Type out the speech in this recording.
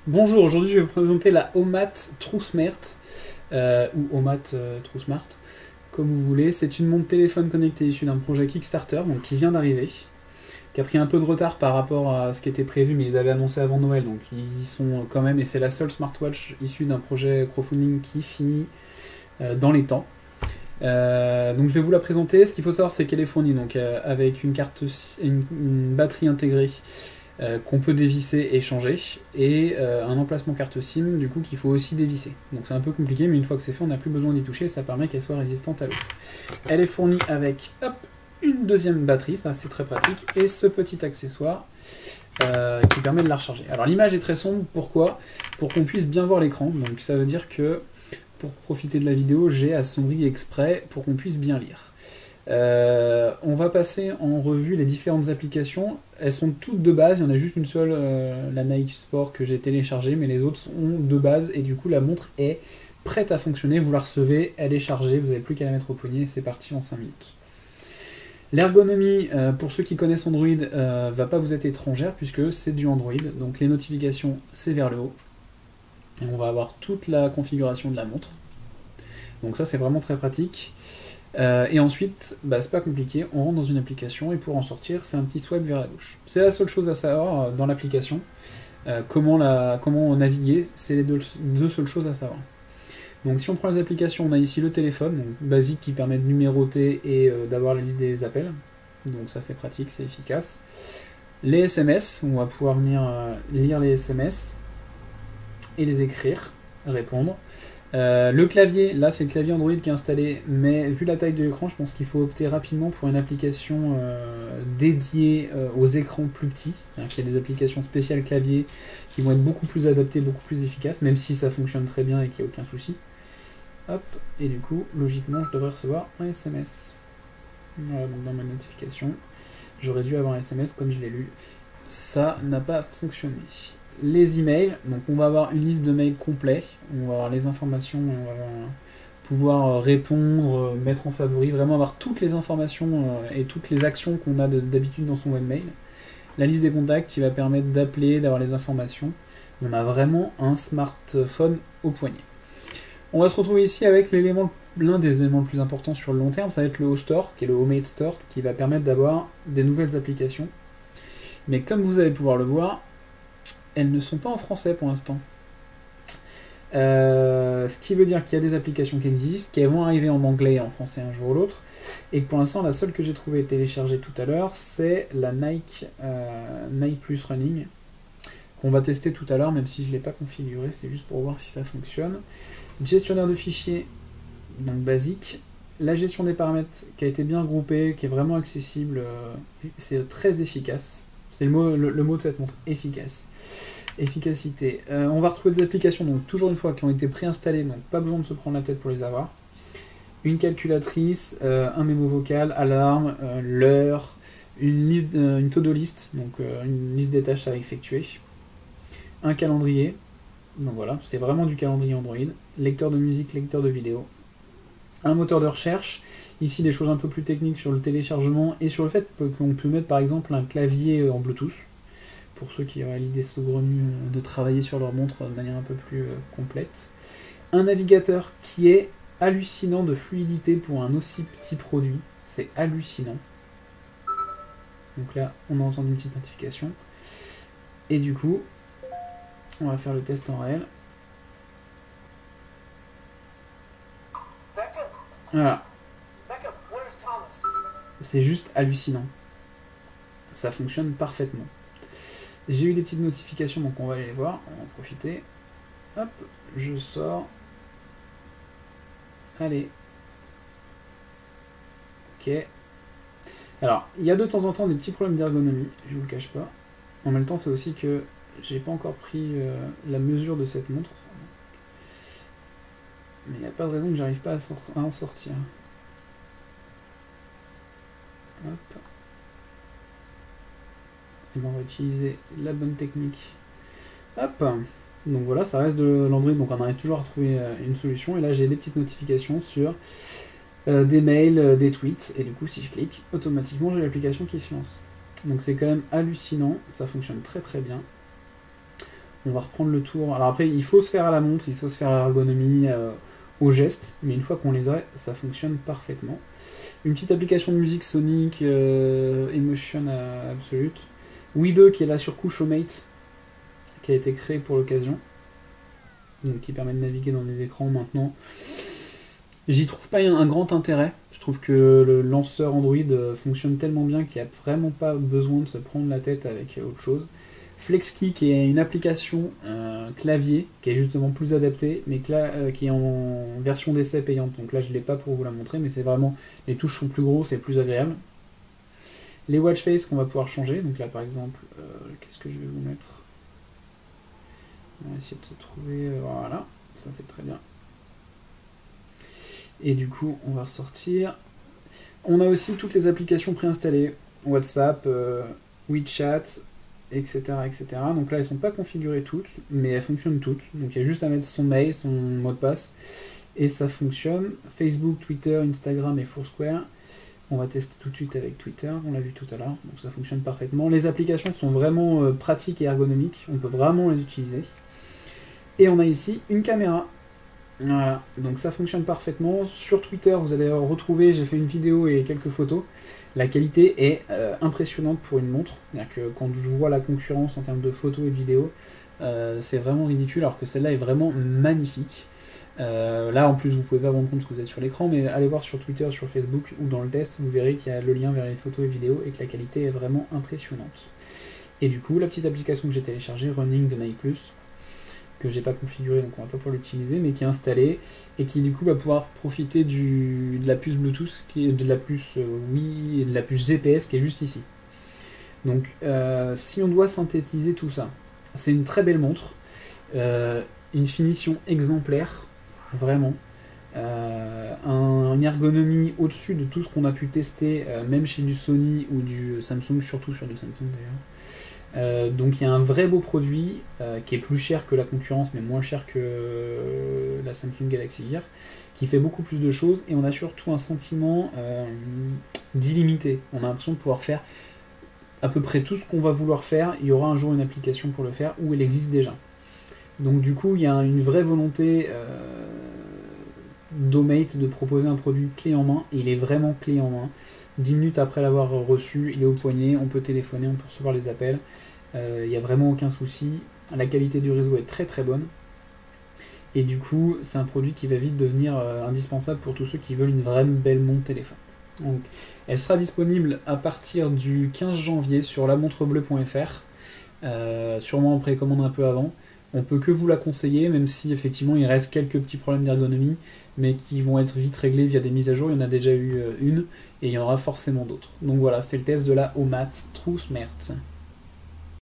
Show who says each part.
Speaker 1: Bonjour, aujourd'hui je vais vous présenter la Omat TrueSmart, ou Omat TrueSmart, comme vous voulez. C'est une montre téléphone connectée issue d'un projet Kickstarter, donc qui vient d'arriver, qui a pris un peu de retard par rapport à ce qui était prévu, mais ils avaient annoncé avant Noël, donc ils y sont quand même, et c'est la seule smartwatch issue d'un projet crowdfunding qui finit dans les temps. Donc je vais vous la présenter. Ce qu'il faut savoir, c'est qu'elle est fournie donc, avec une batterie intégrée qu'on peut dévisser et changer, et un emplacement carte SIM du coup qu'il faut aussi dévisser. Donc c'est un peu compliqué, mais une fois que c'est fait, on n'a plus besoin d'y toucher, et ça permet qu'elle soit résistante à l'eau. Elle est fournie avec une deuxième batterie, ça c'est très pratique, et ce petit accessoire qui permet de la recharger. Alors l'image est très sombre, pourquoi? Pour qu'on puisse bien voir l'écran, donc ça veut dire que pour profiter de la vidéo, j'ai assombri exprès pour qu'on puisse bien lire. On va passer en revue les différentes applications. Elles sont toutes de base, il y en a juste une seule, la Nike Sport, que j'ai téléchargée, mais les autres sont de base, et du coup la montre est prête à fonctionner. Vous la recevez, elle est chargée, vous n'avez plus qu'à la mettre au poignet, c'est parti en 5 minutes. L'ergonomie, pour ceux qui connaissent Android, va pas vous être étrangère, puisque c'est du Android, donc les notifications c'est vers le haut, et on va avoir toute la configuration de la montre, donc ça c'est vraiment très pratique. Et ensuite, c'est pas compliqué, on rentre dans une application, et pour en sortir, c'est un petit swipe vers la gauche. C'est la seule chose à savoir dans l'application. Comment naviguer, c'est les deux seules choses à savoir. Donc si on prend les applications, on a ici le téléphone, donc basique, qui permet de numéroter et d'avoir la liste des appels. Donc ça c'est pratique, c'est efficace. Les SMS, on va pouvoir venir lire les SMS et les écrire, répondre. Le clavier, là c'est le clavier Android qui est installé, mais vu la taille de l'écran, je pense qu'il faut opter rapidement pour une application dédiée aux écrans plus petits. Il y a des applications spéciales clavier qui vont être beaucoup plus adaptées, beaucoup plus efficaces, même si ça fonctionne très bien et qu'il n'y a aucun souci. Hop, et du coup, logiquement, je devrais recevoir un SMS. Voilà, donc dans ma notification, j'aurais dû avoir un SMS comme je l'ai lu. Ça n'a pas fonctionné. Les emails, donc on va avoir une liste de mails complets, on va avoir les informations, on va pouvoir répondre, mettre en favori, vraiment avoir toutes les informations et toutes les actions qu'on a d'habitude dans son webmail. La liste des contacts qui va permettre d'appeler, d'avoir les informations. On a vraiment un smartphone au poignet. On va se retrouver ici avec l'un des éléments les plus importants sur le long terme, ça va être le Store, qui est le Homemade Store, qui va permettre d'avoir des nouvelles applications. Mais comme vous allez pouvoir le voir, elles ne sont pas en français pour l'instant. Ce qui veut dire qu'il y a des applications qui existent, qui vont arriver en anglais et en français un jour ou l'autre, et que pour l'instant la seule que j'ai trouvée téléchargée tout à l'heure, c'est la Nike Plus Running, qu'on va tester tout à l'heure, même si je ne l'ai pas configuré, c'est juste pour voir si ça fonctionne. Gestionnaire de fichiers, donc basique. La gestion des paramètres qui a été bien groupée, qui est vraiment accessible, c'est très efficace. C'est le mot de cette montre, efficace. Efficacité. On va retrouver des applications, donc toujours une fois, qui ont été préinstallées, donc pas besoin de se prendre la tête pour les avoir. Une calculatrice, un mémo vocal, alarme, l'heure, une to-do list, donc une liste des tâches à effectuer. Un calendrier, donc voilà, c'est vraiment du calendrier Android. Lecteur de musique, lecteur de vidéo. Un moteur de recherche. Ici, des choses un peu plus techniques sur le téléchargement et sur le fait qu'on peut mettre par exemple un clavier en Bluetooth, pour ceux qui auraient l'idée saugrenue de travailler sur leur montre de manière un peu plus complète. Un navigateur qui est hallucinant de fluidité pour un aussi petit produit, c'est hallucinant. Donc là, on a entendu une petite notification. Et du coup, on va faire le test en réel. Voilà. C'est juste hallucinant. Ça fonctionne parfaitement. J'ai eu des petites notifications, donc on va aller les voir, on va en profiter. Hop, je sors. Allez. Ok. Alors, il y a de temps en temps des petits problèmes d'ergonomie, je vous le cache pas. En même temps, c'est aussi que j'ai pas encore pris la mesure de cette montre. Mais il n'y a pas de raison que j'arrive pas à en sortir. Hop. Et ben on va utiliser la bonne technique. Hop. Donc voilà, ça reste de l'Android, donc on arrive toujours à trouver une solution. Et là, j'ai des petites notifications sur des mails, des tweets. Et du coup, si je clique, automatiquement, j'ai l'application qui se lance. Donc c'est quand même hallucinant. Ça fonctionne très très bien. On va reprendre le tour. Alors après, il faut se faire à la montre, il faut se faire à l'ergonomie, au geste, mais une fois qu'on les a, ça fonctionne parfaitement. Une petite application de musique Sonic Emotion Absolute. Widow qui est la surcouche au Mate, qui a été créée pour l'occasion, donc qui permet de naviguer dans des écrans maintenant. J'y trouve pas un grand intérêt. Je trouve que le lanceur Android fonctionne tellement bien qu'il n'y a vraiment pas besoin de se prendre la tête avec autre chose. FlexKey qui est une application clavier qui est justement plus adaptée, mais qui est en version d'essai payante. Donc là je ne l'ai pas pour vous la montrer, mais c'est vraiment, les touches sont plus grosses et plus agréables. Les watch face qu'on va pouvoir changer. Donc là par exemple, qu'est-ce que je vais vous mettre? On va essayer de se trouver, voilà, ça c'est très bien. Et du coup, on va ressortir. On a aussi toutes les applications préinstallées. WhatsApp, WeChat, etc., etc. Donc là, elles ne sont pas configurées toutes, mais elles fonctionnent toutes. Donc il y a juste à mettre son mail, son mot de passe, et ça fonctionne. Facebook, Twitter, Instagram et Foursquare. On va tester tout de suite avec Twitter, on l'a vu tout à l'heure. Donc ça fonctionne parfaitement. Les applications sont vraiment pratiques et ergonomiques. On peut vraiment les utiliser. Et on a ici une caméra. Voilà, donc ça fonctionne parfaitement. Sur Twitter, vous allez retrouver, j'ai fait une vidéo et quelques photos. La qualité est impressionnante pour une montre. C'est-à-dire que quand je vois la concurrence en termes de photos et de vidéos, c'est vraiment ridicule, alors que celle-là est vraiment magnifique. Là, en plus, vous pouvez pas vous rendre compte que vous êtes sur l'écran, mais allez voir sur Twitter, sur Facebook ou dans le test, vous verrez qu'il y a le lien vers les photos et vidéos et que la qualité est vraiment impressionnante. Et du coup, la petite application que j'ai téléchargée, Running de Nike+, que j'ai pas configuré, donc on va pas pouvoir l'utiliser, mais qui est installé et qui du coup va pouvoir profiter de la puce Bluetooth, de la puce Wi et de la puce GPS qui est juste ici. Donc si on doit synthétiser tout ça, c'est une très belle montre, une finition exemplaire, vraiment, une ergonomie au-dessus de tout ce qu'on a pu tester, même chez du Sony ou du Samsung, surtout sur du Samsung d'ailleurs. Donc il y a un vrai beau produit qui est plus cher que la concurrence mais moins cher que la Samsung Galaxy Gear, qui fait beaucoup plus de choses, et on a surtout un sentiment d'illimité. On a l'impression de pouvoir faire à peu près tout ce qu'on va vouloir faire. Il y aura un jour une application pour le faire, ou elle existe déjà. Donc du coup il y a une vraie volonté d'Omate de proposer un produit clé en main, et il est vraiment clé en main. 10 minutes après l'avoir reçu, il est au poignet, on peut téléphoner, on peut recevoir les appels, il n'y a vraiment aucun souci. La qualité du réseau est très très bonne, et du coup c'est un produit qui va vite devenir indispensable pour tous ceux qui veulent une vraie belle montre téléphone. Donc, elle sera disponible à partir du 15 janvier sur lamontrebleu.fr, sûrement en précommande un peu avant. On peut que vous la conseiller, même si effectivement il reste quelques petits problèmes d'ergonomie, mais qui vont être vite réglés via des mises à jour. Il y en a déjà eu une, et il y en aura forcément d'autres. Donc voilà, c'était le test de la Omat True Smart.